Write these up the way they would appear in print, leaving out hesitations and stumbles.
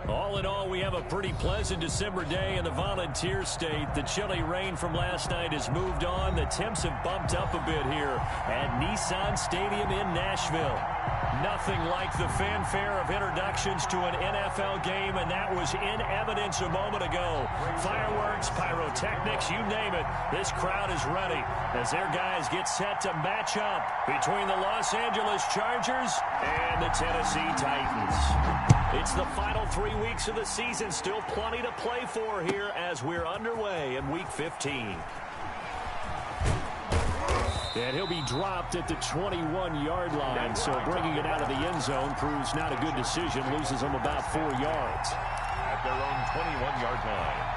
All in all, we have a pretty pleasant December day in the Volunteer State. The chilly rain from last night has moved on. The temps have bumped up a bit here at Nissan Stadium in Nashville. Nothing like the fanfare of introductions to an NFL game, and that was in evidence a moment ago. Fireworks, pyrotechnics, you name it. This crowd is ready as their guys get set to match up between the Los Angeles Chargers and the Tennessee Titans. It's the final 3 weeks of the season. Still plenty to play for here as we're underway in Week 15. And he'll be dropped at the 21-yard line, so bringing it out of the end zone proves not a good decision. Loses them about 4 yards. At their own 21-yard line.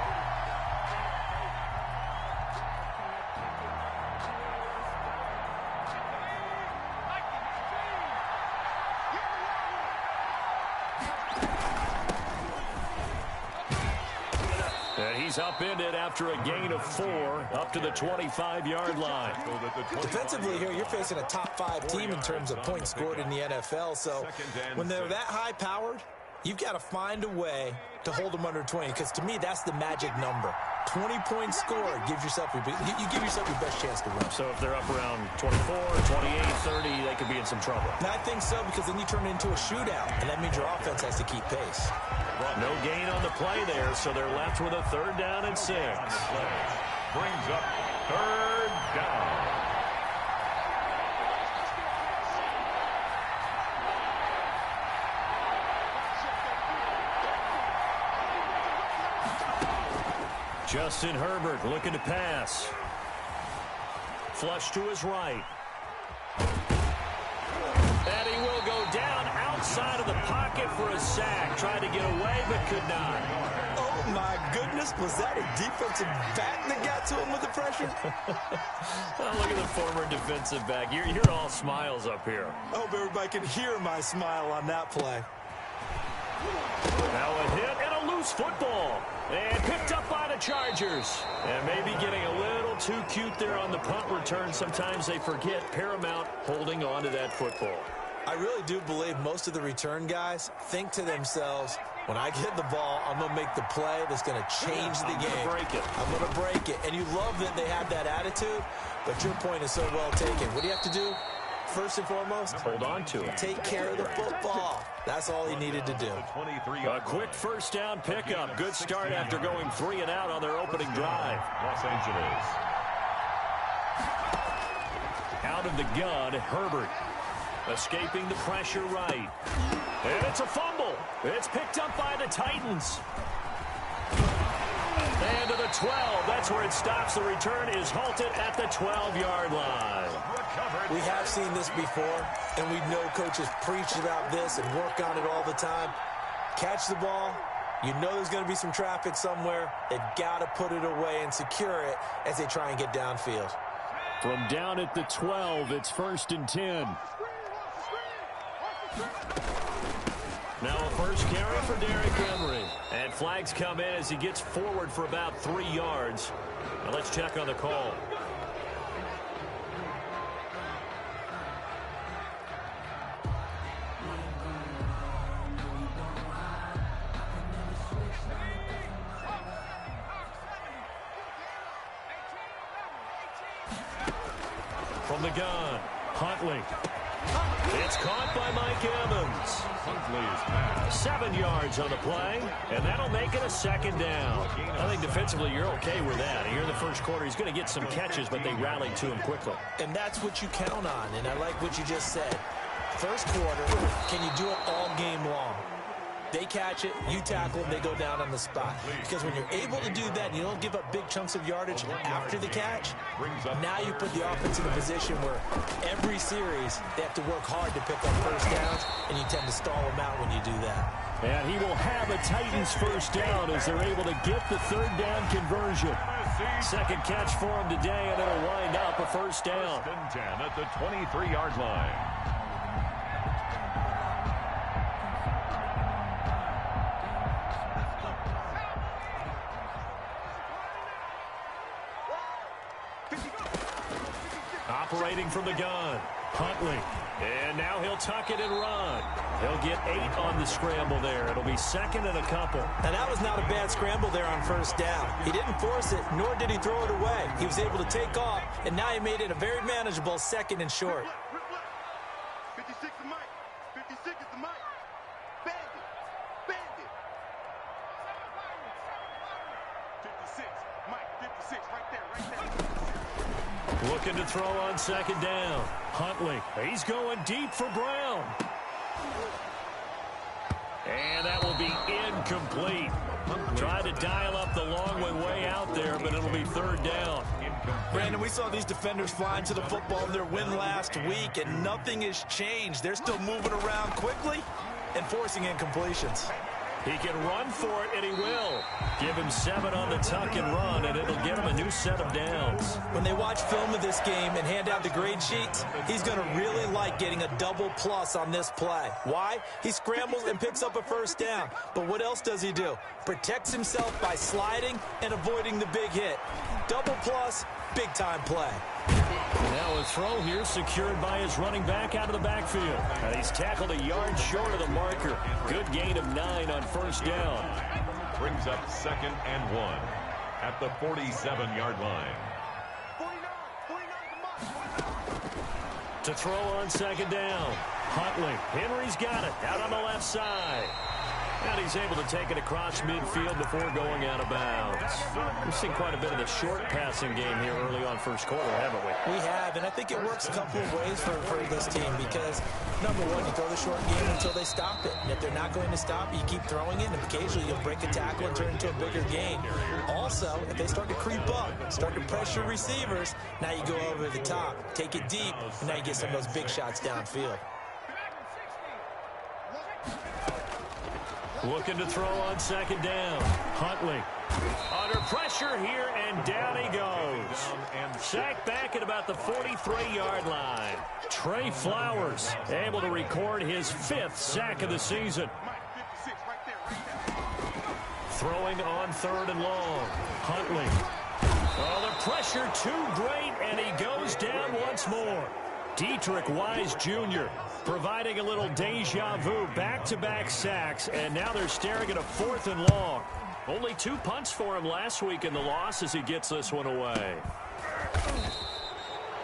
He's upended after a gain of 4 up to the 25-yard line. Defensively here, you're facing a top-5 team in terms of points scored in the NFL. So when they're that high-powered, you've got to find a way to hold them under 20. Because to me, that's the magic number. 20 points scored gives yourself you give yourself your best chance to win. So if they're up around 24, 28, 30, they could be in some trouble. And I think so, because then you turn it into a shootout, and that means your offense has to keep pace. No gain on the play there, so they're left with a 3rd down and 6. Brings up 3rd down. Justin Herbert looking to pass. Flush to his right. And he will go down outside of the pocket for a sack. Tried to get away, but could not. Oh, my goodness. Was that a defensive back that got to him with the pressure? Oh, look at the former defensive back. You're all smiles up here. I hope everybody can hear my smile on that play. Now a hit and a loose football. And picked up by the Chargers. And maybe getting a little too cute there on the punt return. Sometimes they forget paramount holding on to that football. I really do believe most of the return guys think to themselves, when I get the ball, I'm going to make the play that's going to change the game. I'm going to break it. And you love that they have that attitude, but your point is so well taken. What do you have to do? First and foremost, hold on to it. Take care of the football. That's all he needed to do. A quick 1st down pickup. Good start after going 3 and out on their opening drive. Los Angeles. Out of the gun, Herbert. Escaping the pressure right. And it's a fumble. It's picked up by the Titans. And to the 12. That's where it stops. The return is halted at the 12-yard line. We have seen this before, and we know coaches preach about this and work on it all the time. Catch the ball. You know there's going to be some traffic somewhere. They've got to put it away and secure it as they try and get downfield. From down at the 12, it's 1st and 10. Now a first carry for Derrick Henry. And flags come in as he gets forward for about 3 yards. Now let's check on the call. From the gun, Huntley. It's caught by Mike Evans. Huntley's pass. 7 yards on the play, and that'll make it a 2nd down. I think defensively you're okay with that. Here in the first quarter, he's going to get some catches, but they rallied to him quickly. And that's what you count on, and I like what you just said. First quarter, can you do it all game long? They catch it, you tackle them, they go down on the spot. Because when you're able to do that and you don't give up big chunks of yardage after the catch, now you put the offense in a position where every series they have to work hard to pick up first downs, and you tend to stall them out when you do that. And he will have a Titans first down as they're able to get the 3rd down conversion. 2nd catch for him today, and it'll wind up a first down. 1st and 10 at the 23-yard line. Operating from the gun, Huntley. And now he'll tuck it and run. He'll get 8 on the scramble there. It'll be second and a couple. And that was not a bad scramble there on first down. He didn't force it, nor did he throw it away. He was able to take off, and now he made it a very manageable second and short. 56 is Mike. 56 is the Mike. Bandit. Bandit. 56. Mike, 56. Right there, right there. Looking to throw on second down. Huntley, he's going deep for Brown. And that will be incomplete. Tried to dial up the long way out there, but it'll be third down. Brandon, we saw these defenders flying to the football in their win last week, and nothing has changed. They're still moving around quickly and forcing incompletions. He can run for it, and he will. Give him 7 on the tuck and run, and it'll get him a new set of downs. When they watch film of this game and hand out the grade sheets, he's going to really like getting a double plus on this play. Why? He scrambles and picks up a first down. But what else does he do? Protects himself by sliding and avoiding the big hit. Double plus, big-time play. Now a throw here secured by his running back out of the backfield. And he's tackled a yard short of the marker. Good gain of 9 on first down. Brings up second and 1 at the 47-yard line. 49 To throw on second down. Huntley. Henry's got it out on the left side. And he's able to take it across midfield before going out of bounds. We've seen quite a bit of the short passing game here early on first quarter, haven't we? We have, and I think it works a couple of ways for this team because, number one, you throw the short game until they stop it. And if they're not going to stop it, you keep throwing it, and occasionally you'll break a tackle and turn it into a bigger gain. Also, if they start to creep up, start to pressure receivers, now you go over the top, take it deep, and now you get some of those big shots downfield. Looking to throw on second down. Huntley under pressure here, and down he goes. Sacked back at about the 43-yard line. Trey Flowers able to record his 5th sack of the season. Throwing on third and long. Huntley. Oh, the pressure too great, and he goes down once more. Dietrich Wise Jr. providing a little deja vu, back-to-back sacks, and now they're staring at a 4th and long. Only 2 punts for him last week in the loss as he gets this one away.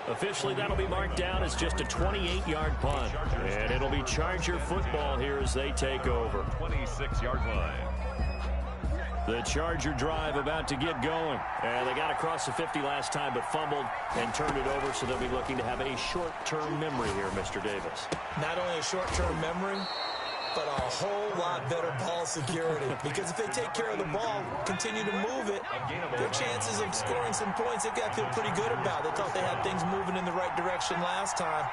Officially, that'll be marked down as just a 28-yard punt, and it'll be Charger football here as they take over. 26-yard line. The Charger drive about to get going. And they got across the 50 last time, but fumbled and turned it over, so they'll be looking to have a short-term memory here, Mr. Davis. Not only a short-term memory, but a whole lot better ball security. Because if they take care of the ball, continue to move it, their chances of scoring some points, they've got to feel pretty good about. They thought they had things moving in the right direction last time.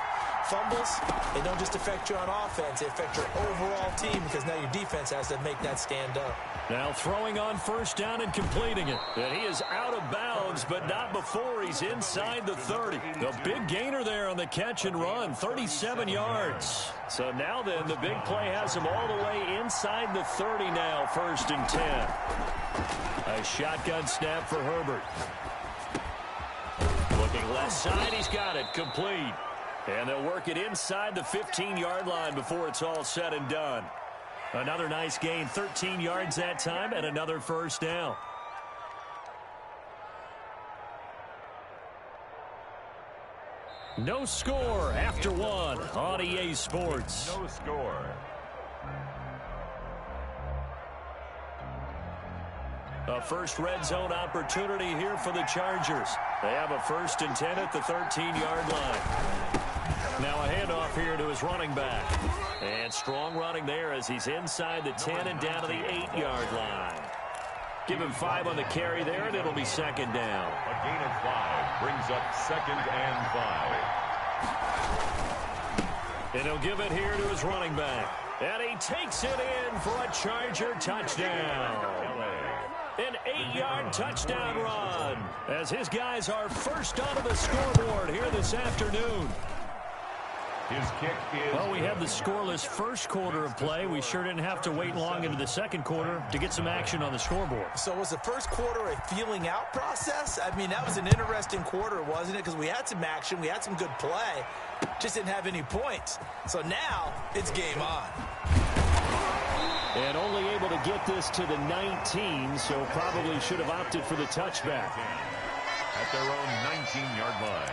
Fumbles, they don't just affect you on offense, they affect your overall team because now your defense has to make that stand up. Now throwing on first down and completing it. And he is out of bounds, but not before he's inside the 30. The big gainer there on the catch and run, 37 yards. So now then, the big play has him all the way inside the 30 now, 1st and 10. A shotgun snap for Herbert. Looking left side, he's got it, complete. And they'll work it inside the 15-yard line before it's all said and done. Another nice gain, 13 yards that time, and another first down. No score after 1 on EA Sports. No score. A first red zone opportunity here for the Chargers. They have a 1st and 10 at the 13-yard line. Now a handoff here to his running back. And strong running there as he's inside the 10 and down to the 8-yard line. Give him 5 on the carry there, and it'll be second down. A gain of 5 brings up 2nd and 5. And he'll give it here to his running back. And he takes it in for a Charger touchdown. An 8-yard touchdown run as his guys are first onto the scoreboard here this afternoon. His kick is Well, we had the scoreless first quarter of play. We sure didn't have to wait long into the second quarter to get some action on the scoreboard. So was the first quarter a feeling out process? I mean, that was an interesting quarter, wasn't it? Because we had some action, we had some good play, just didn't have any points. So now it's game on. And only able to get this to the 19, so probably should have opted for the touchback. at their own 19-yard line.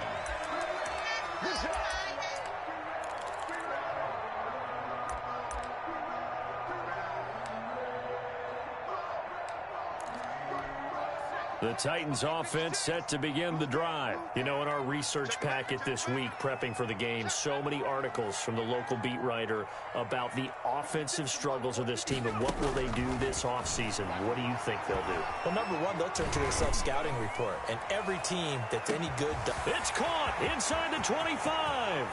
The Titans offense set to begin the drive. You know, in our research packet this week, prepping for the game, so many articles from the local beat writer about the offensive struggles of this team and what will they do this offseason. What do you think they'll do? Well, number one, they'll turn to their self-scouting report. And every team that's any good does. It's caught inside the 25.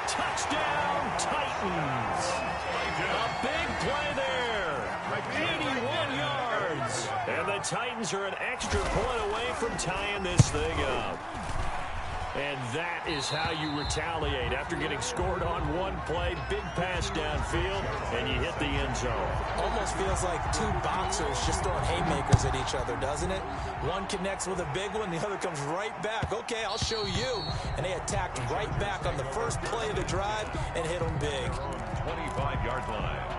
Touchdown, Titans. A big play there. 81 yards. And the Titans are an extra point away from tying this thing up. And that is how you retaliate after getting scored on one play, big pass downfield, and you hit the end zone. Almost feels like two boxers just throwing haymakers at each other, doesn't it? One connects with a big one, the other comes right back. Okay, I'll show you. And they attacked right back on the first play of the drive and hit them big. 25-yard line.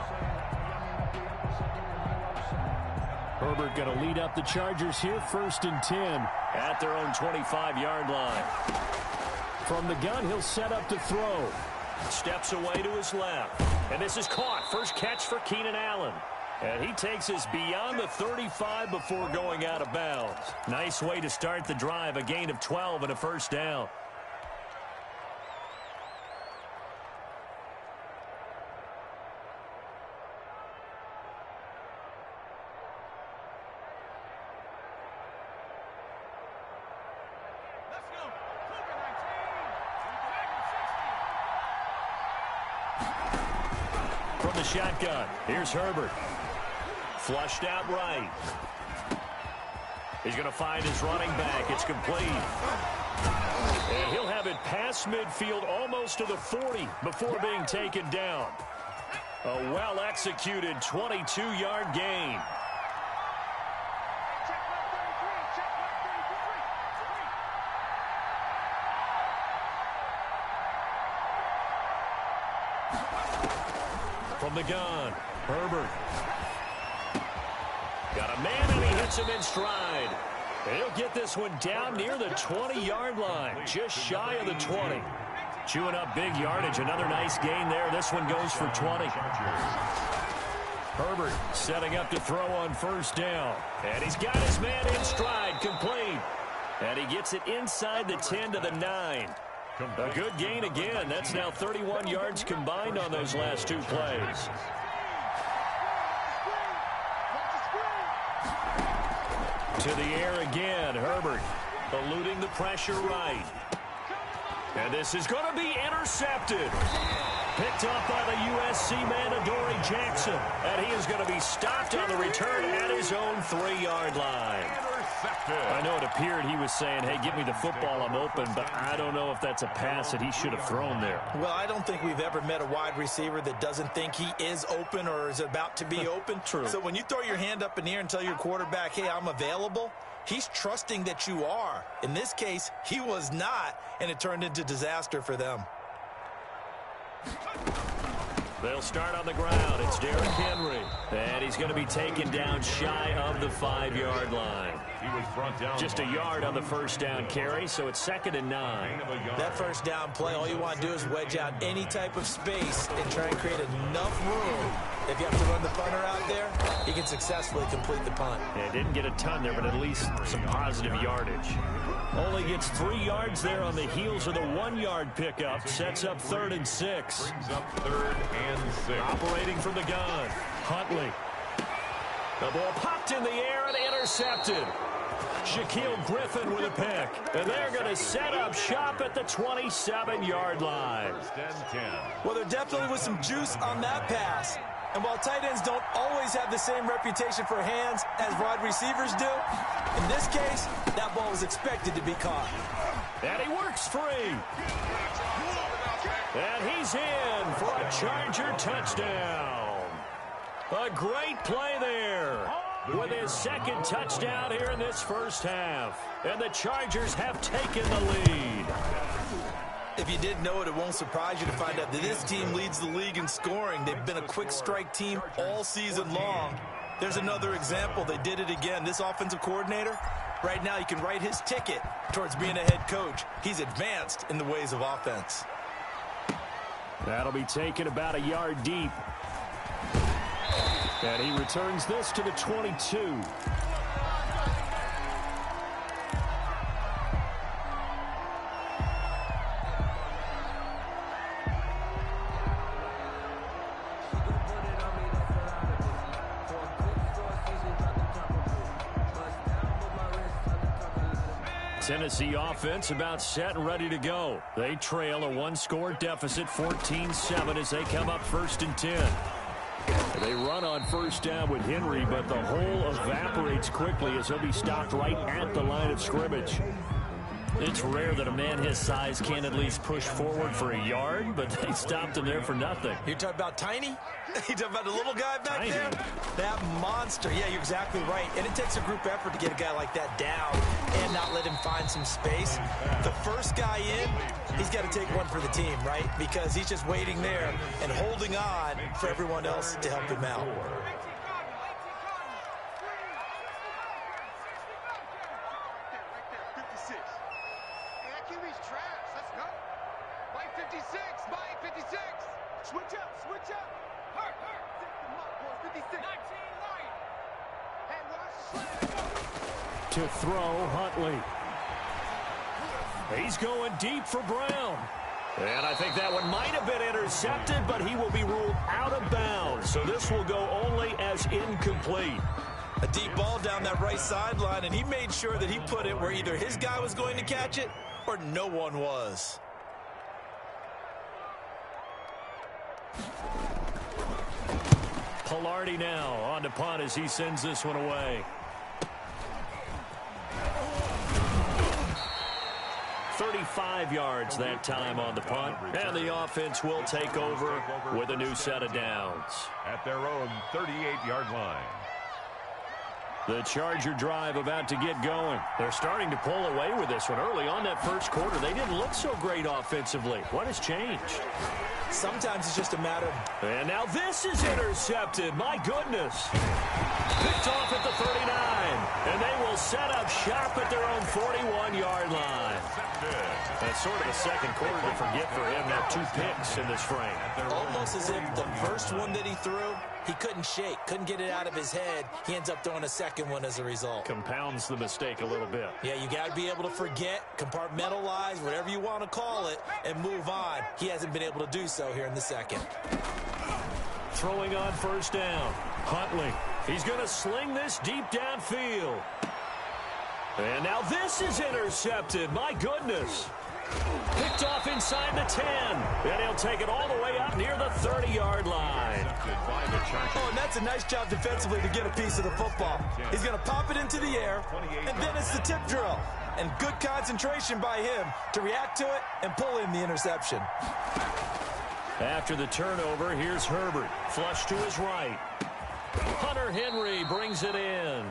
Herbert going to lead up the Chargers here, 1st and 10 at their own 25-yard line. From the gun, he'll set up to throw. Steps away to his left. And this is caught. First catch for Keenan Allen. And he takes us beyond the 35 before going out of bounds. Nice way to start the drive, a gain of 12 and a first down. From the shotgun, here's Herbert. Flushed out right. He's going to find his running back. It's complete. And he'll have it past midfield almost to the 40 before being taken down. A well-executed 22-yard gain. From the gun, Herbert. Got a man, and he hits him in stride. And he'll get this one down near the 20-yard line, just shy of the 20. Chewing up big yardage, another nice gain there. This one goes for 20. Herbert setting up to throw on first down. And he's got his man in stride, complete. And he gets it inside the 10 to the 9. A good gain again. That's now 31 yards combined on those last two plays. To the air again, Herbert eluding the pressure right. And this is going to be intercepted. Picked up by the USC man, Adoree Jackson. And he is going to be stopped on the return at his own 3-yard line. I know it appeared he was saying, hey, give me the football, I'm open, but I don't know if that's a pass that he should have thrown there. Well, I don't think we've ever met a wide receiver that doesn't think he is open or is about to be open. True. So when you throw your hand up in the air and tell your quarterback, hey, I'm available, he's trusting that you are. In this case, he was not, and it turned into disaster for them. They'll start on the ground. It's Derrick Henry. And he's going to be taken down shy of the 5-yard line. He was brought down just a yard on the first down carry, so it's 2nd and 9. That first down play, all you want to do is wedge out any type of space and try and create enough room. If you have to run the punter out there, he can successfully complete the punt. Yeah, didn't get a ton there, but at least some positive yardage. Only gets 3 yards there on the heels of the 1-yard pickup. Sets up 3rd and 6. Brings up 3rd and 6. Operating from the gun, Huntley. The ball popped in the air and intercepted. Shaquille Griffin with a pick. And they're going to set up shop at the 27-yard line. 1st and 10. Well, there definitely was some juice on that pass. And while tight ends don't always have the same reputation for hands as wide receivers do, in this case, that ball was expected to be caught. And he works free. And he's in for a Charger touchdown. A great play there with his second touchdown here in this first half. And the Chargers have taken the lead. If you didn't know it, it won't surprise you to find out that this team leads the league in scoring. They've been a quick strike team all season long. There's another example. They did it again. This offensive coordinator, right now, you can write his ticket towards being a head coach. He's advanced in the ways of offense. That'll be taken about a yard deep. And he returns this to the 22. Tennessee offense about set and ready to go. They trail a one-score deficit, 14-7, as they come up 1st and 10. They run on first down with Henry, but the hole evaporates quickly as he'll be stopped right at the line of scrimmage. It's rare that a man his size can at least push forward for a yard, but they stopped him there for nothing. You're talking about Tiny? You talking about the little guy back Tiny. there? That monster. Yeah, you're exactly right. And it takes a group effort to get a guy like that down and not let him find some space. The first guy in, he's got to take one for the team, right? Because he's just waiting there and holding on for everyone else to help him out. Switch up, switch up. Hurt. Set them up, boys. 56. 19 light. Hey, watch. To throw, Huntley. He's going deep for Brown. And I think that one might have been intercepted, but he will be ruled out of bounds. So this will go only as incomplete. A deep ball down that right sideline, and he made sure that he put it where either his guy was going to catch it or no one was. Pilardi now on to punt as he sends this one away. 35 yards that time on the punt, and the offense will take over with a new set of downs. At their own 38-yard line. The Charger drive about to get going. They're starting to pull away with this one. Early on that first quarter, they didn't look so great offensively. What has changed? Sometimes it's just a matter of... And now this is intercepted. My goodness. Picked off at the 39. And they will set up shop at their own 41-yard line. That's sort of a second quarter to forget for him. Now 2 picks in this frame. Almost as if the first one that he threw, he couldn't shake, couldn't get it out of his head. He ends up throwing a second one as a result. Compounds the mistake a little bit. Yeah, you got to be able to forget, compartmentalize, whatever you want to call it, and move on. He hasn't been able to do so here in the second. Throwing on first down. Huntley. He's going to sling this deep downfield. And now this is intercepted. My goodness. Picked off inside the 10. And he'll take it all the way up near the 30-yard line. Oh, and that's a nice job defensively to get a piece of the football. He's going to pop it into the air, and then it's the tip drill. And good concentration by him to react to it and pull in the interception. After the turnover, here's Herbert. Flush to his right. Hunter Henry brings it in.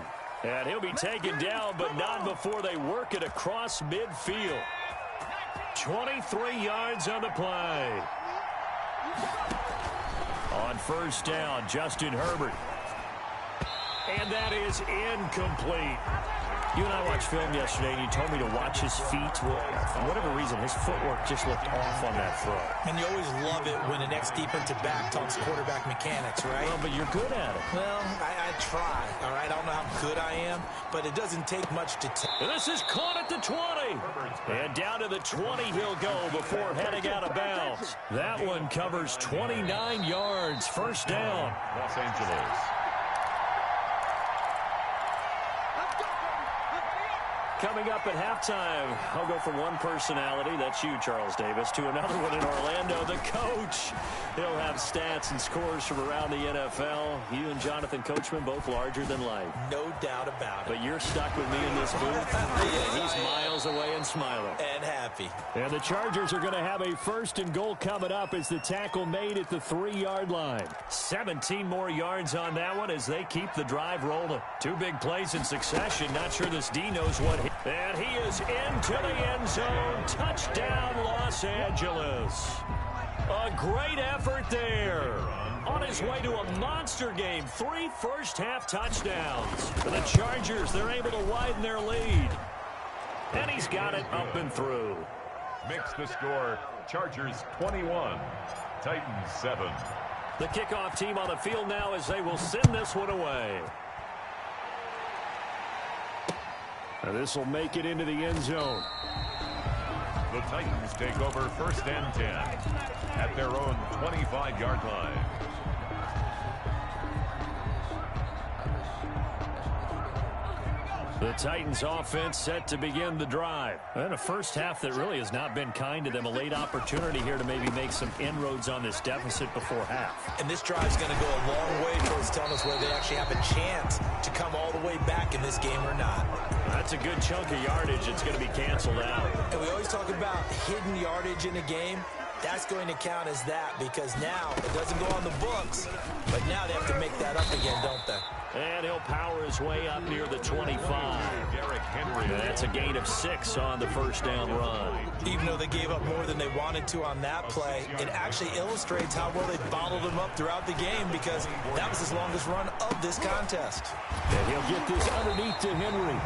And he'll be taken down, but not before they work it across midfield. 23 yards on the play. On first down, Justin Herbert. And that is incomplete. You and I watched film yesterday, and you told me to watch his feet. Well, for whatever reason, his footwork just looked off on that throw. And you always love it when an ex-defensive back talks quarterback mechanics, right? Well, but you're good at it. Well, I try, all right? I don't know how good I am, but it doesn't take much to tell. This is caught at the 20. And down to the 20 he'll go before heading out of bounds. That one covers 29 yards. First down. Los Angeles. Coming up at halftime, I'll go from one personality, that's you, Charles Davis, to another one in Orlando, the coach. He'll have stats and scores from around the NFL. You and Jonathan Coachman, both larger than life. No doubt about it. But you're stuck with me in this booth. Yeah, he's miles away and smiling. And unhappy. And the Chargers are going to have a 1st and goal coming up as the tackle made at the 3-yard line. 17 more yards on that one as they keep the drive rolling. 2 big plays in succession. Not sure this D knows what. And he is into the end zone. Touchdown, Los Angeles. A great effort there. On his way to a monster game. 3 first-half touchdowns. For the Chargers, they're able to widen their lead. And he's got it up and through. Makes the score Chargers 21, Titans 7. The kickoff team on the field now as they will send this one away. And this will make it into the end zone. The Titans take over 1st and 10 at their own 25-yard line. The Titans offense set to begin the drive. And a first half that really has not been kind to them. A late opportunity here to maybe make some inroads on this deficit before half. And this drive's going to go a long way towards telling us whether they actually have a chance to come all the way back in this game or not. That's a good chunk of yardage. It's going to be canceled out. And we always talk about hidden yardage in a game. That's going to count as that because now it doesn't go on the books, but now they have to make that up again, don't they? And he'll power his way up near the 25. Derrick Henry. That's a gain of 6 on the first down run. Even though they gave up more than they wanted to on that play, it actually illustrates how well they bottled him up throughout the game because that was his longest run of this contest. And he'll get this underneath to Henry.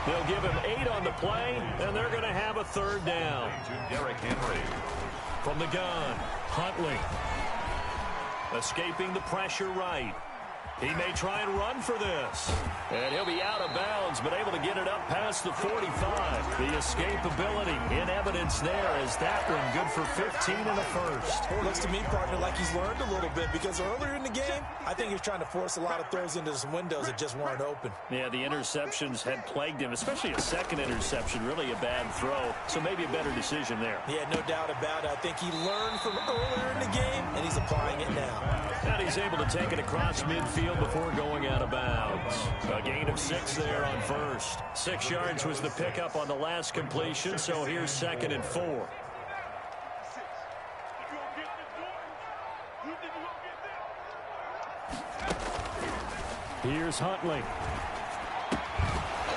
They'll give him 8 on the play, and they're going to have a 3rd down. Derrick Henry. From the gun, Huntley. Escaping the pressure right. He may try and run for this. And he'll be out of bounds, but able to get it up past the 45. The escapability in evidence there as that one good for 15 in the first. Well, it looks to me, partner, like he's learned a little bit because earlier in the game, I think he was trying to force a lot of throws into some windows that just weren't open. Yeah, the interceptions had plagued him, especially a second interception, really a bad throw. So maybe a better decision there. Yeah, no doubt about it. I think he learned from earlier in the game, and he's applying it now. And he's able to take it across midfield before going out of bounds. A gain of 6 there on first. 6 yards was the pickup on the last completion, so here's 2nd and 4. Here's Huntley.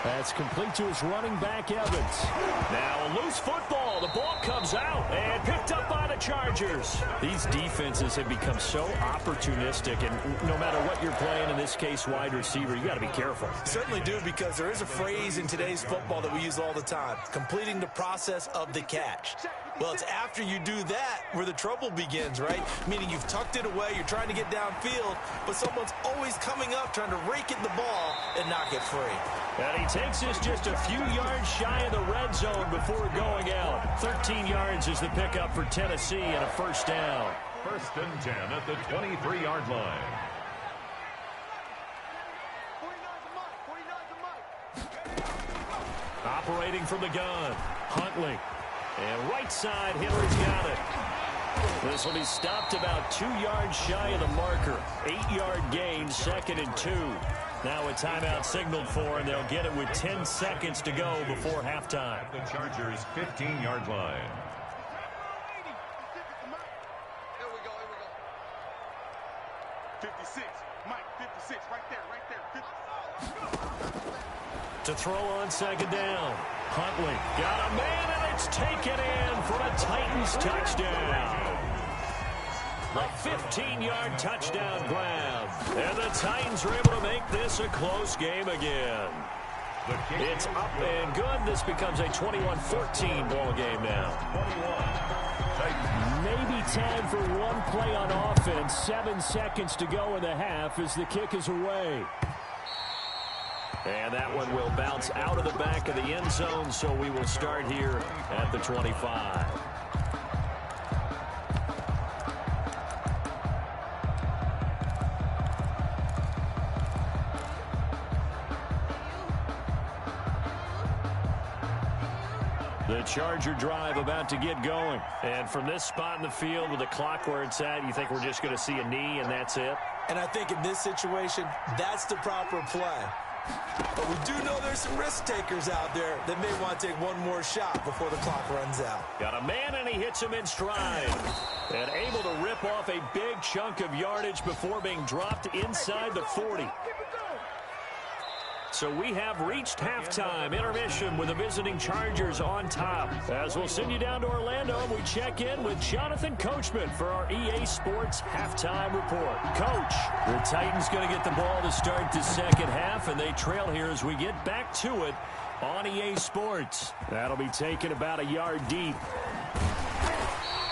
That's complete to his running back, Evans. Now a loose football. The ball comes out and picked up by the Chargers. These defenses have become so opportunistic, and no matter what you're playing, in this case wide receiver, you got to be careful. Certainly do, because there is a phrase in today's football that we use all the time, completing the process of the catch. Well, it's after you do that where the trouble begins, right? Meaning you've tucked it away, you're trying to get downfield, but someone's always coming up trying to rake in the ball and knock it free. And he takes this just a few yards shy of the red zone before going out. 13 yards is the pickup for Tennessee and a 1st down. 1st and 10 at the 23-yard line. Operating from the gun, Huntley. And right side, Henry's got it. This will be stopped about 2 yards shy of the marker. 8-yard gain, 2nd and 2. Now a timeout signaled for, and they'll get it with 10 seconds to go before halftime. The Chargers' 15-yard line. Here we go. 56. Mike, 56. Right there. 50. To throw on 2nd down. Huntley got a man, and it's taken in for a Titans touchdown. A 15-yard touchdown grab. And the Titans are able to make this a close game again. It's up and good. This becomes a 21-14 ball game now. Maybe time for one play on offense. 7 seconds to go in the half as the kick is away. And that one will bounce out of the back of the end zone, so we will start here at the 25. The Charger drive about to get going. And from this spot in the field with the clock where it's at, you think we're just going to see a knee and that's it? And I think in this situation, that's the proper play. But we do know there's some risk takers out there that may want to take one more shot before the clock runs out. Got a man, and he hits him in stride. And able to rip off a big chunk of yardage before being dropped inside the 40. So we have reached halftime, intermission with the visiting Chargers on top. As we'll send you down to Orlando, and we check in with Jonathan Coachman for our EA Sports Halftime Report. Coach, the Titans going to get the ball to start the second half, and they trail here as we get back to it on EA Sports. That'll be taken about a yard deep.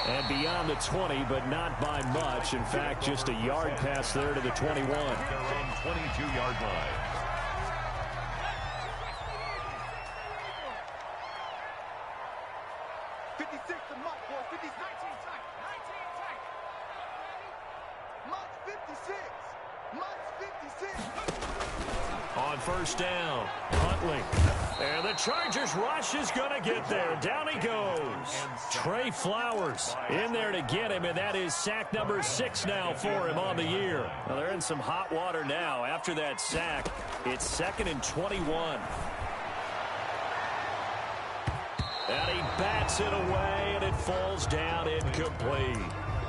And beyond the 20, but not by much. In fact, just a yard pass there to the 21. Their own 22-yard line. On first down, Huntley. And the Chargers rush is going to get there. Down he goes. Trey Flowers in there to get him, and that is sack number 6 now for him on the year. Well, they're in some hot water now. After that sack, it's 2nd and 21. And he bats it away, and it falls down incomplete.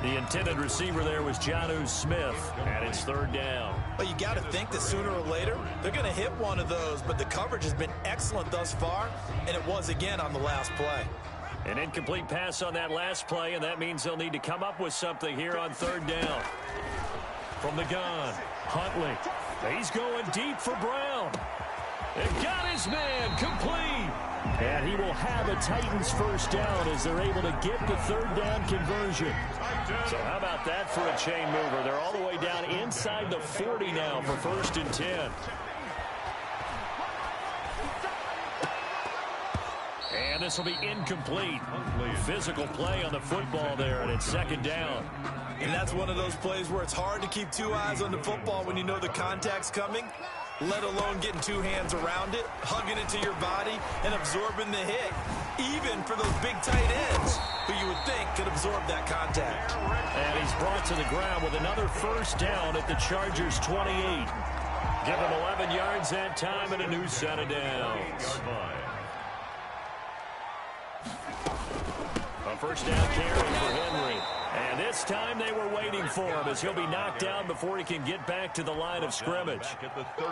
The intended receiver there was Jonnu Smith, and it's 3rd down. Well, you got to think that sooner or later they're going to hit one of those, but the coverage has been excellent thus far, and it was again on the last play. An incomplete pass on that last play, and that means they'll need to come up with something here on 3rd down. From the gun, Huntley. He's going deep for Brown. And got his man complete. And he will have a Titans first down as they're able to get the 3rd down conversion. So how about that for a chain mover? They're all the way down inside the 40 now for 1st and 10. And this will be incomplete. Physical play on the football there, and it's 2nd down. And that's one of those plays where it's hard to keep 2 eyes on the football when you know the contact's coming, let alone getting 2 hands around it, hugging it to your body, and absorbing the hit, even for those big tight ends who you would think could absorb that contact. And he's brought to the ground with another first down at the Chargers' 28. Give him 11 yards that time and a new set of downs. A first down carry for Henry. And this time they were waiting for him as he'll be knocked down before he can get back to the line of scrimmage.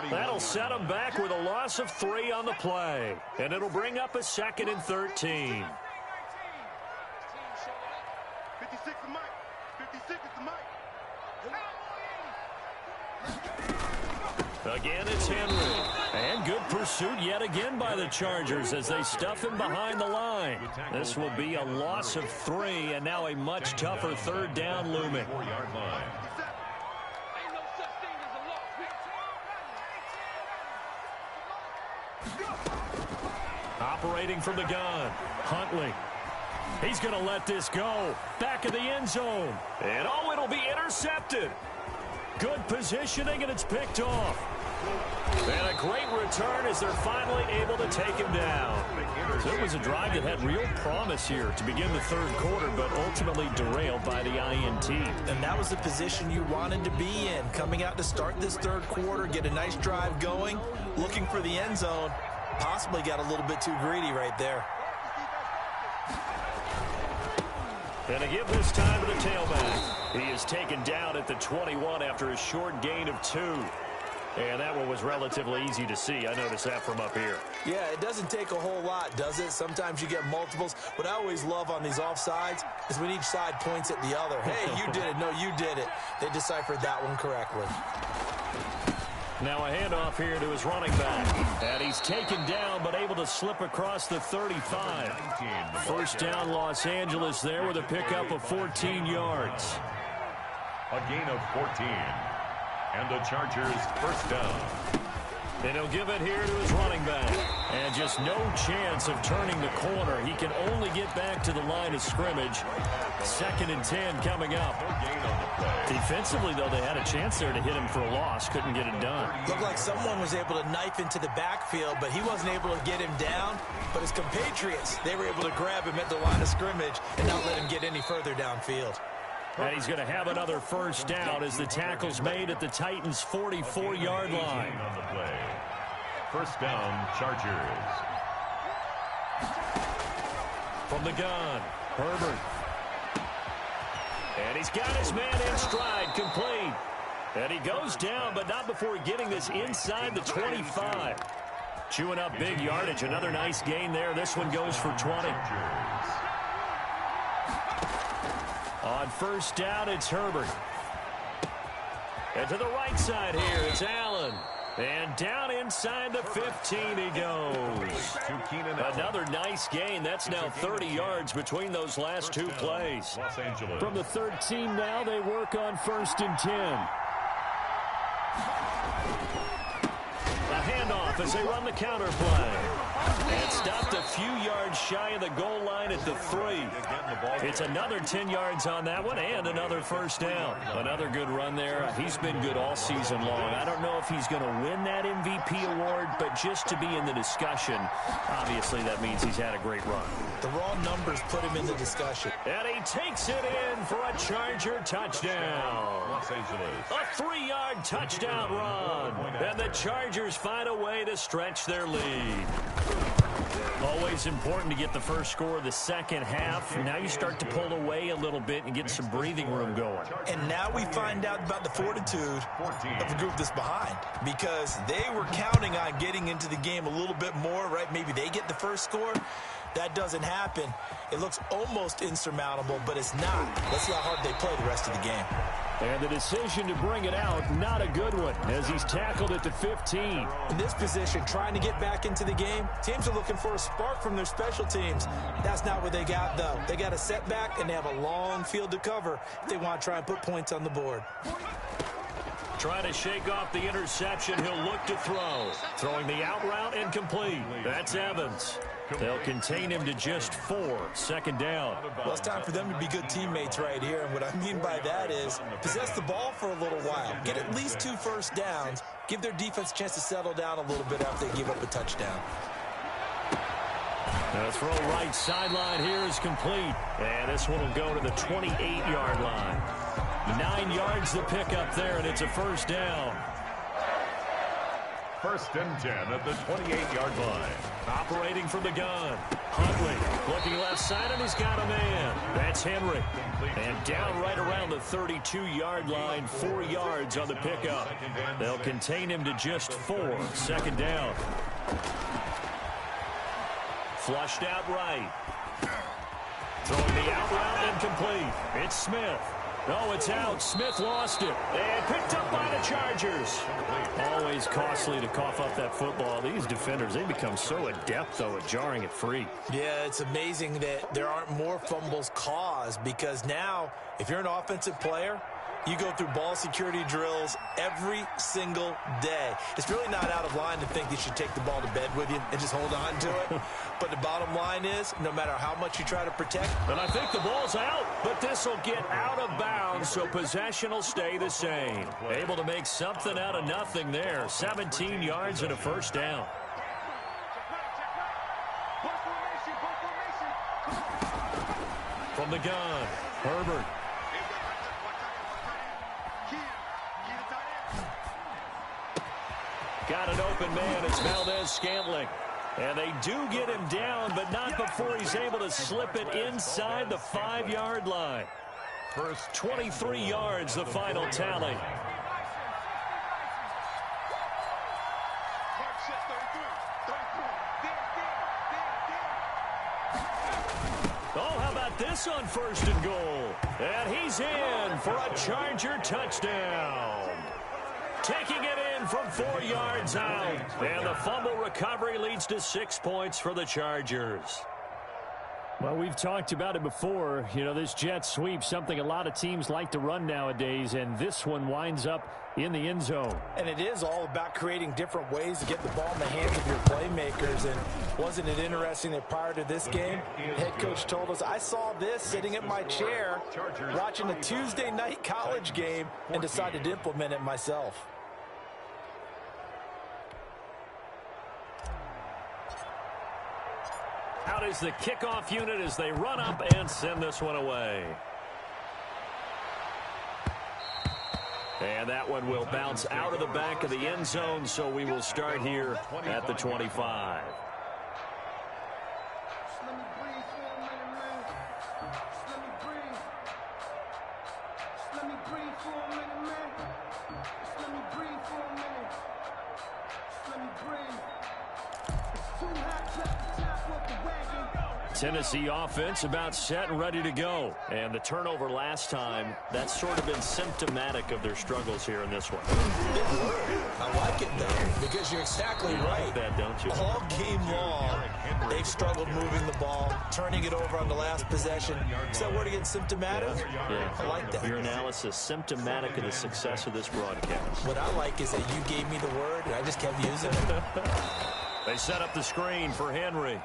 That'll set him back with a loss of 3 on the play. And it'll bring up a 2nd and 13. 56 is Mike. 56 is the Mike. Again, it's Henry. And good pursuit yet again by the Chargers as they stuff him behind the line. This will be a loss of 3, and now a much tougher 3rd down looming. Operating from the gun, Huntley. He's going to let this go. Back of the end zone. And oh, it'll be intercepted. Good positioning, and it's picked off. And a great return as they're finally able to take him down. So it was a drive that had real promise here to begin the 3rd quarter, but ultimately derailed by the INT. And that was the position you wanted to be in, coming out to start this 3rd quarter, get a nice drive going, looking for the end zone. Possibly got a little bit too greedy right there. And a give this time to the tailback. He is taken down at the 21 after a short gain of 2. And that one was relatively easy to see. I noticed that from up here. Yeah, it doesn't take a whole lot, does it? Sometimes you get multiples. What I always love on these offsides is when each side points at the other. Hey, you did it. No, you did it. They deciphered that one correctly. Now a handoff here to his running back. And he's taken down but able to slip across the 35. First down Los Angeles there with a pickup of 14 yards. A gain of 14. And the Chargers first down. And he'll give it here to his running back. And just no chance of turning the corner. He can only get back to the line of scrimmage. 2nd and 10 coming up. Defensively, though, they had a chance there to hit him for a loss. Couldn't get it done. Looked like someone was able to knife into the backfield, but he wasn't able to get him down. But his compatriots, they were able to grab him at the line of scrimmage and not let him get any further downfield. And he's going to have another first down as the tackle's made at the Titans' 44-yard line. First down, Chargers. From the gun, Herbert. And he's got his man in stride, complete. And he goes down, but not before getting this inside the 25. Chewing up big yardage. Another nice gain there. This one goes for 20. On first down, it's Herbert. And to the right side here, it's Allen. And down inside the 15 he goes. Another nice gain. That's now 30 yards between those last two plays. From the 13 now, they work on first and 10. A handoff as they run the counter play. And stopped a few yards shy of the goal line at the 3. It's another 10 yards on that one and another first down. Another good run there. He's been good all season long. I don't know if he's going to win that MVP award, but just to be in the discussion, obviously that means he's had a great run. The raw numbers put him in the discussion. And he takes it in for a Charger touchdown. Los Angeles. A 3-yard touchdown run. And the Chargers find a way to stretch their lead. Always important to get the first score of the second half. Now you start to pull away a little bit and get some breathing room going. And now we find out about the fortitude of the group that's behind, because they were counting on getting into the game a little bit more, right? Maybe they get the first score. That doesn't happen. It looks almost insurmountable, but it's not. Let's see how hard they play the rest of the game. And the decision to bring it out, not a good one, as he's tackled at the 15. In this position, trying to get back into the game, teams are looking for a spark from their special teams. That's not what they got, though. They got a setback, and they have a long field to cover if they want to try and put points on the board. Trying to shake off the interception, he'll look to throw. Throwing the out route incomplete. That's Evans. They'll contain him to just 4. Second down. Well, it's time for them to be good teammates right here. And what I mean by that is possess the ball for a little while. Get at least 2 first downs. Give their defense a chance to settle down a little bit after they give up a touchdown. The throw right sideline here is complete. And this one will go to the 28-yard line. 9 yards the pickup there, and it's a first down. First and 10 at the 28-yard line. Operating from the gun. Huntley looking left side, and he's got a man. That's Henry. And down right around the 32-yard line, 4 yards on the pickup. They'll contain him to just 4. Second down. Flushed out right. Throwing the out route incomplete. It's Smith. Oh, it's out. Smith lost it. And picked up by the Chargers. Always costly to cough up that football. These defenders, they become so adept, though, at jarring it free. Yeah, it's amazing that there aren't more fumbles caused, because now, if you're an offensive player, you go through ball security drills every single day. It's really not out of line to think you should take the ball to bed with you and just hold on to it. But the bottom line is, no matter how much you try to protect. And I think the ball's out, but this will get out of bounds, so possession will stay the same. Able to make something out of nothing there. 17 yards and a first down. From the gun, Herbert. Got an open man. It's Valdez-Scantling. And they do get him down, but not before he's able to slip it inside the 5-yard line. First 23 yards, the final tally. Oh, how about this on first and goal? And he's in for a Charger touchdown. Taking it in from 4 yards out. And the fumble recovery leads to 6 points for the Chargers. Well, we've talked about it before. You know, this jet sweep, something a lot of teams like to run nowadays, and this one winds up in the end zone. And it is all about creating different ways to get the ball in the hands of your playmakers. And wasn't it interesting that prior to this game, head coach told us, I saw this sitting at my chair watching a Tuesday night college game and decided to implement it myself. Out is the kickoff unit as they run up and send this one away. And that one will bounce out of the back of the end zone, so we will start here at the 25. Tennessee offense about set and ready to go. And the turnover last time, that's sort of been symptomatic of their struggles here in this one. I like it, though, because you're exactly right. Like that, don't you? All game long, they've struggled moving the ball, turning it over on the last possession. Is that word again, symptomatic? Yeah. I like that. Your analysis, symptomatic of the success of this broadcast. What I like is that you gave me the word, and I just kept using it. They set up the screen for Henry.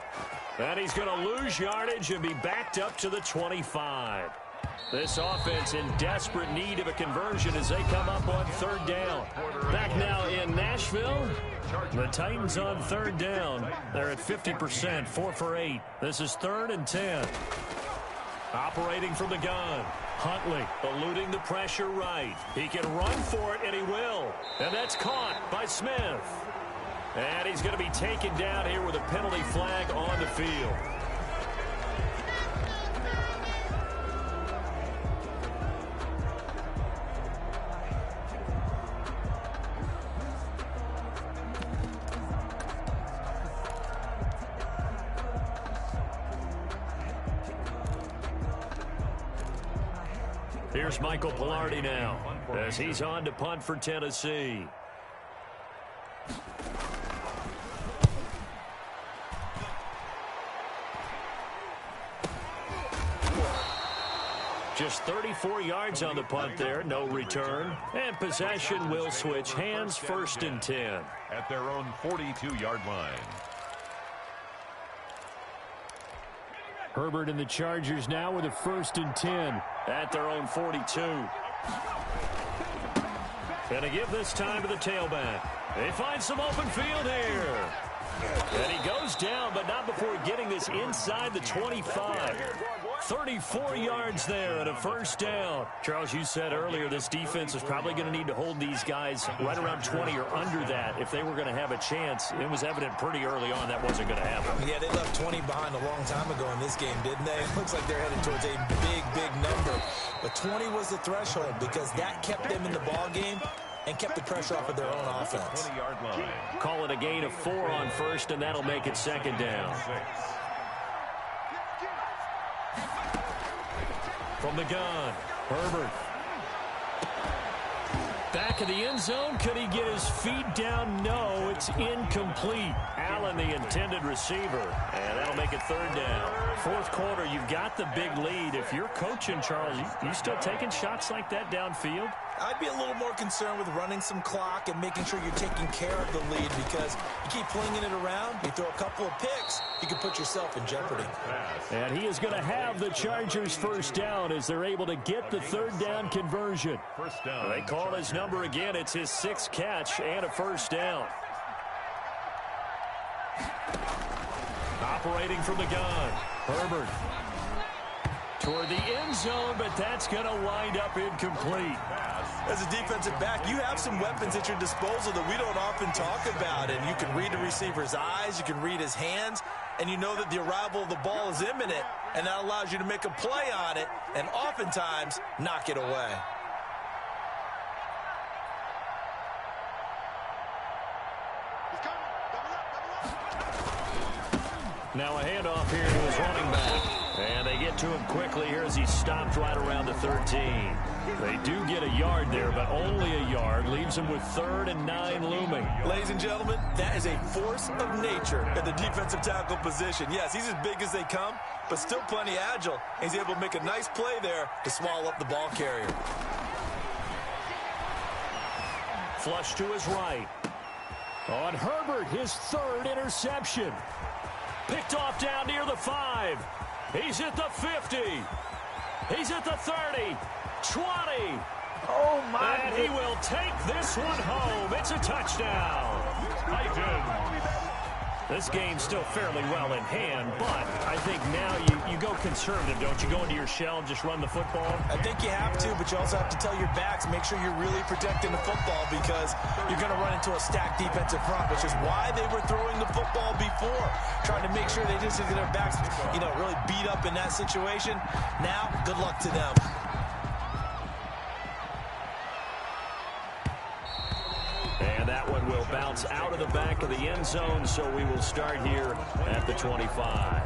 And he's going to lose yardage and be backed up to the 25. This offense in desperate need of a conversion as they come up on third down. Back now in Nashville. The Titans on third down. They're at 50%, 4 for 8. This is 3rd and 10. Operating from the gun. Huntley eluding the pressure right. He can run for it, and he will. And that's caught by Smith. And he's going to be taken down here with a penalty flag on the field. Here's Michael Pilardi now as he's on to punt for Tennessee. Just 34 yards on the punt there, no return. And possession will switch hands, 1st and 10. At their own 42-yard line. Herbert and the Chargers now with a 1st and 10 at their own 42. Gonna give this time to the tailback. They find some open field here. And he goes down, but not before getting this inside the 25. 34 yards there and a 1st down. Charles, you said earlier this defense is probably going to need to hold these guys right around 20 or under that if they were going to have a chance. It was evident pretty early on that wasn't going to happen. Yeah, they left 20 behind a long time ago in this game, didn't they? It looks like they're headed towards a big number. But 20 was the threshold because that kept them in the ball game and kept the pressure off of their own offense. 20-yard line. Call it a gain of 4 on 1st, and that'll make it 2nd down. From the gun, Herbert. Back of the end zone. Could he get his feet down? No, it's incomplete. Allen, the intended receiver. And that'll make it 3rd down. 4th quarter, you've got the big lead. If you're coaching, Charles, you still taking shots like that downfield? I'd be a little more concerned with running some clock and making sure you're taking care of the lead because you keep flinging it around, you throw a couple of picks, you can put yourself in jeopardy. And he is going to have the Chargers 1st down as they're able to get the 3rd down conversion. 1st down. They call his number again. It's his 6th catch and a 1st down. Operating from the gun, Herbert. Toward the end zone, but that's going to wind up incomplete. As a defensive back, you have some weapons at your disposal that we don't often talk about. And you can read the receiver's eyes, you can read his hands, and you know that the arrival of the ball is imminent, and that allows you to make a play on it and oftentimes knock it away. Now a handoff here to his running back. And they get to him quickly here as he stopped right around the 13. They do get a yard there, but only a yard. Leaves him with 3rd and 9 looming. Ladies and gentlemen, that is a force of nature at the defensive tackle position. Yes, he's as big as they come, but still plenty agile. He's able to make a nice play there to swallow up the ball carrier. Flush to his right. On Herbert, his 3rd interception. Picked off down near the 5. He's at the 50. He's at the 30. 20. Oh, my. And he will take this one home. It's a touchdown. This game's still fairly well in hand, but I think now you go conservative, don't you? Go into your shell and just run the football? I think you have to, but you also have to tell your backs, make sure you're really protecting the football because you're going to run into a stacked defensive front, which is why they were throwing the football before, trying to make sure they just get their backs, really beat up in that situation. Now, good luck to them. And that one will bounce out of the back of the end zone, so we will start here at the 25.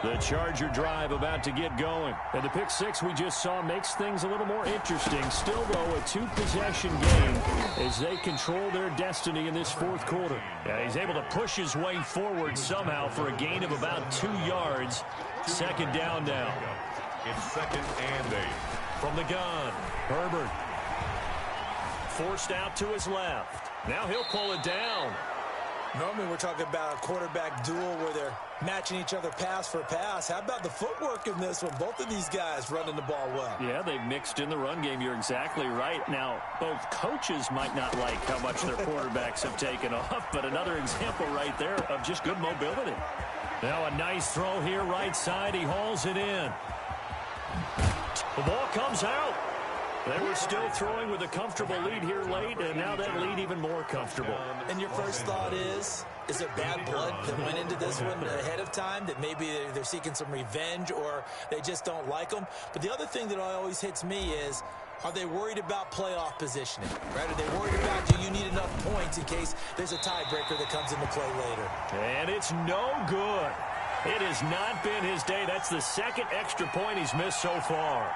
The Charger drive about to get going. And the pick six we just saw makes things a little more interesting. Still, though, a two-possession game as they control their destiny in this fourth quarter. And he's able to push his way forward somehow for a gain of about 2 yards. Second down now. It's 2nd and 8. From the gun, Herbert. Forced out to his left. Now he'll pull it down. Normally we're talking about a quarterback duel where they're matching each other pass for pass. How about the footwork in this one? Both of these guys running the ball well. Yeah, they've mixed in the run game. You're exactly right. Now, both coaches might not like how much their quarterbacks have taken off, but another example right there of just good mobility. Now a nice throw here right side. He hauls it in. The ball comes out. They were still throwing with a comfortable lead here late, and now that lead even more comfortable. And your first thought is there bad blood that went into this one ahead of time, that maybe they're seeking some revenge or they just don't like them? But the other thing that always hits me is, are they worried about playoff positioning? Right? Are they worried about, do you need enough points in case there's a tiebreaker that comes into play later? And it's no good. It has not been his day. That's the second extra point he's missed so far.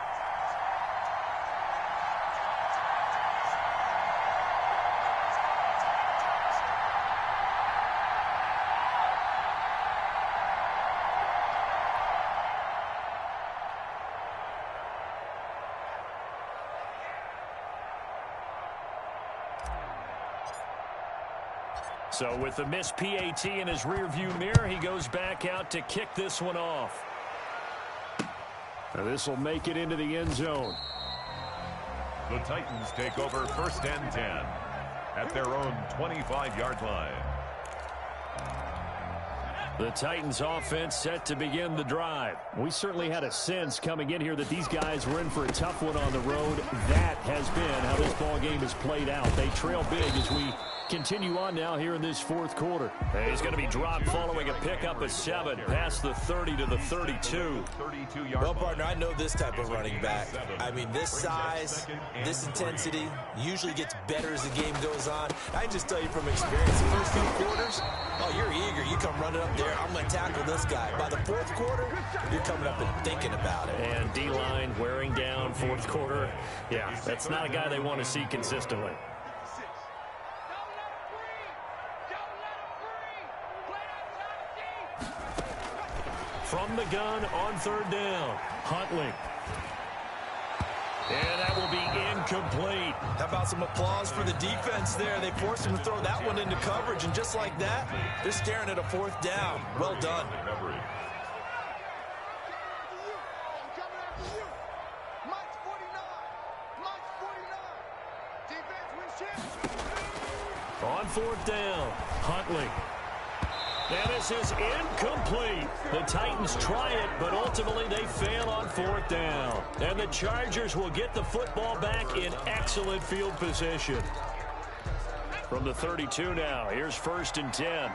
So with the missed PAT in his rearview mirror, he goes back out to kick this one off. This will make it into the end zone. The Titans take over 1st and 10 at their own 25-yard line. The Titans offense set to begin the drive. We certainly had a sense coming in here that these guys were in for a tough one on the road. That has been how this ball game has played out. They trail big as we continue on now here in this fourth quarter. He's going to be dropped following a pickup of 7 past the 30 to the 32. Well, partner, I know this type of running back. I mean, this size, this intensity usually gets better as the game goes on. I can just tell you from experience, the first few quarters, you're eager. You come running up there, I'm going to tackle this guy. By the fourth quarter, you're coming up and thinking about it. And D-line wearing down fourth quarter. Yeah, that's not a guy they want to see consistently. From the gun on 3rd down, Huntley. And that will be incomplete. How about some applause for the defense there? They forced him to throw that one into coverage, and just like that, they're staring at a 4th down. Well done. On 4th down, Huntley. And this is incomplete. The Titans try it, but ultimately they fail on 4th down. And the Chargers will get the football back in excellent field position. From the 32 now, here's 1st and 10.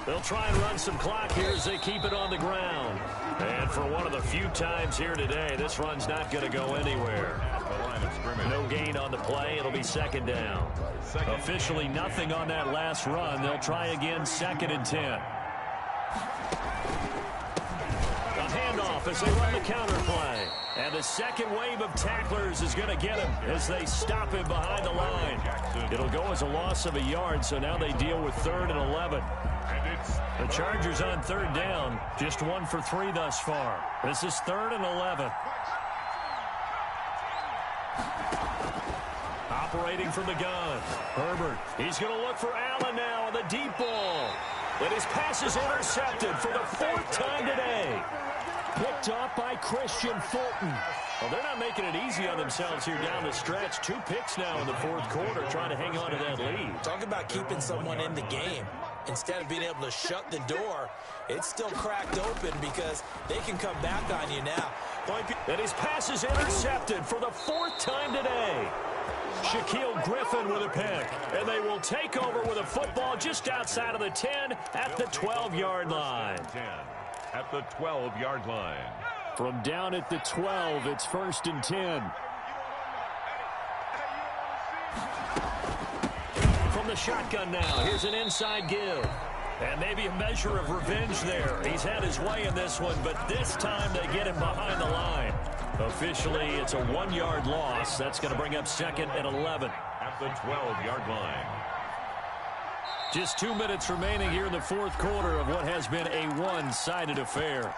They'll try and run some clock here as they keep it on the ground. And for one of the few times here today, this run's not going to go anywhere. No gain on the play. It'll be 2nd down. Officially nothing on that last run. They'll try again, 2nd and 10. A handoff as they run the counter play. And the second wave of tacklers is going to get him as they stop him behind the line. It'll go as a loss of a yard, so now they deal with 3rd and 11. The Chargers on 3rd down, just 1 for 3 thus far. This is 3rd and 11. Operating from the gun, Herbert. He's going to look for Allen now on the deep ball. But his pass is intercepted for the 4th time today. picked off by Christian Fulton. Well, they're not making it easy on themselves here down the stretch. 2 picks now in the fourth quarter, trying to hang on to that lead. Talk about keeping someone in the game. Instead of being able to shut the door, it's still cracked open because they can come back on you now. And his pass is intercepted for the 4th time today. Shaquille Griffin with a pick. And they will take over with a football just outside of the 10 at the 12-yard line. At the 12-yard line. From down at the 12, it's 1st and 10. From the shotgun now, here's an inside give. And maybe a measure of revenge there. He's had his way in this one, but this time they get him behind the line. Officially, it's a 1-yard loss. That's going to bring up 2nd and 11. At the 12-yard line. Just 2 minutes remaining here in the fourth quarter of what has been a one-sided affair.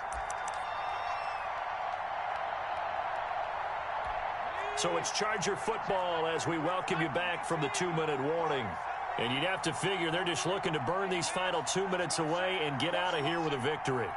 So it's Charger football as we welcome you back from the 2-minute warning. And you'd have to figure they're just looking to burn these final 2 minutes away and get out of here with a victory.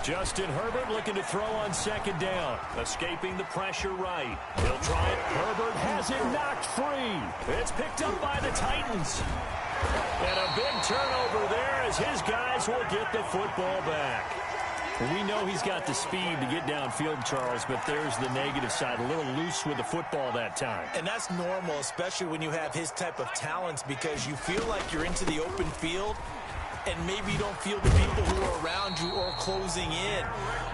Justin Herbert looking to throw on 2nd down. Escaping the pressure right. He'll try it. Herbert has it knocked free. It's picked up by the Titans. And a big turnover there as his guys will get the football back. We know he's got the speed to get downfield, Charles, but there's the negative side. A little loose with the football that time. And that's normal, especially when you have his type of talents, because you feel like you're into the open field and maybe you don't feel the people who are around you or closing in.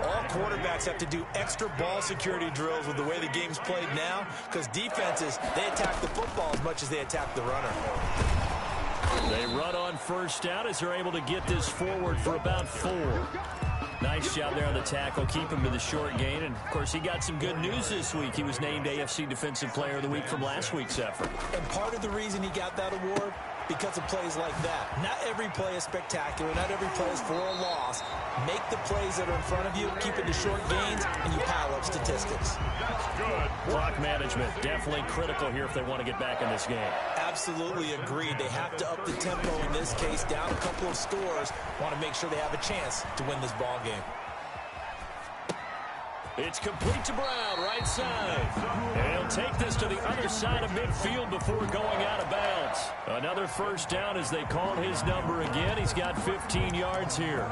All quarterbacks have to do extra ball security drills with the way the game's played now, because defenses, they attack the football as much as they attack the runner. They run on 1st down as they're able to get this forward for about 4. Nice job there on the tackle. Keep him to the short gain. And, of course, he got some good news this week. He was named AFC Defensive Player of the Week from last week's effort. And part of the reason he got that award, because of plays like that. Not every play is spectacular. Not every play is for a loss. Make the plays that are in front of you, keep it to short gains, and you pile up statistics. That's good. Clock management, definitely critical here if they want to get back in this game. Absolutely agreed. They have to up the tempo in this case, down a couple of scores. Want to make sure they have a chance to win this ball game. It's complete to Brown, right side. And he'll take this to the other side of midfield before going out of bounds. Another 1st down as they called his number again. He's got 15 yards here.